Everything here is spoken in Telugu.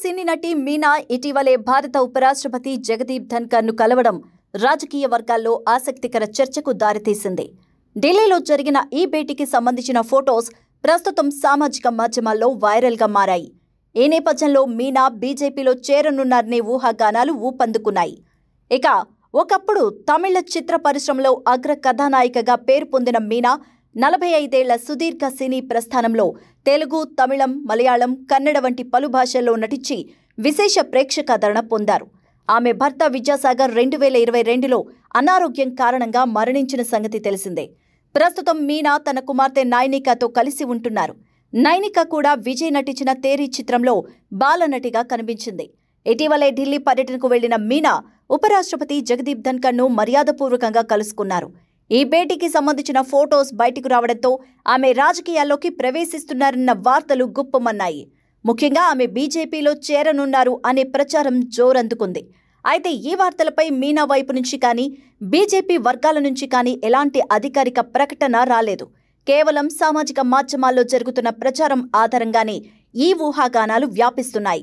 సినీ నటి మీనా ఇటీవలే భారత ఉపరాష్ట్రపతి జగదీప్ ధన్కర్ను కలవడం రాజకీయ వర్గాల్లో ఆసక్తికర చర్చకు దారితీసింది. ఢిల్లీలో జరిగిన ఈ భేటీకి సంబంధించిన ఫోటోస్ ప్రస్తుతం సామాజిక మాధ్యమాల్లో వైరల్గా మారాయి. ఈ నేపథ్యంలో మీనా బీజేపీలో చేరనున్నారనే ఊహాగానాలు ఊపందుకున్నాయి. ఇక ఒకప్పుడు తమిళ చిత్ర పరిశ్రమలో అగ్ర కథానాయికగా పేరు పొందిన మీనా 45 ఏళ్ల సుదీర్ఘ సినీ ప్రస్థానంలో తెలుగు, తమిళం, మలయాళం, కన్నడ వంటి పలు భాషల్లో నటించి విశేష ప్రేక్షకాదరణ పొందారు. ఆమె భర్త విద్యాసాగర్ 2022లో అనారోగ్యం కారణంగా మరణించిన సంగతి తెలిసిందే. ప్రస్తుతం మీనా తన కుమార్తె నైనికాతో కలిసి ఉంటున్నారు. నైనిక కూడా విజయ్ నటించిన తేరీ చిత్రంలో బాలనటిగా కనిపించింది. ఇటీవలే ఢిల్లీ పర్యటనకు వెళ్లిన మీనా ఉపరాష్ట్రపతి జగదీప్ ధన్కర్ను మర్యాదపూర్వకంగా కలుసుకున్నారు. ఈ భేటీకి సంబంధించిన ఫోటోస్ బయటకు రావడంతో ఆమె రాజకీయాల్లోకి ప్రవేశిస్తున్నారన్న వార్తలు గుప్పమన్నాయి. ముఖ్యంగా ఆమె బీజేపీలో చేరనున్నారు అనే ప్రచారం జోరందుకుంది. అయితే ఈ వార్తలపై మీనా వైపు నుంచి కానీ, బీజేపీ వర్గాల నుంచి కానీ ఎలాంటి అధికారిక ప్రకటన రాలేదు. కేవలం సామాజిక మాధ్యమాల్లో జరుగుతున్న ప్రచారం ఆధారంగానే ఈ ఊహాగానాలు వ్యాపిస్తున్నాయి.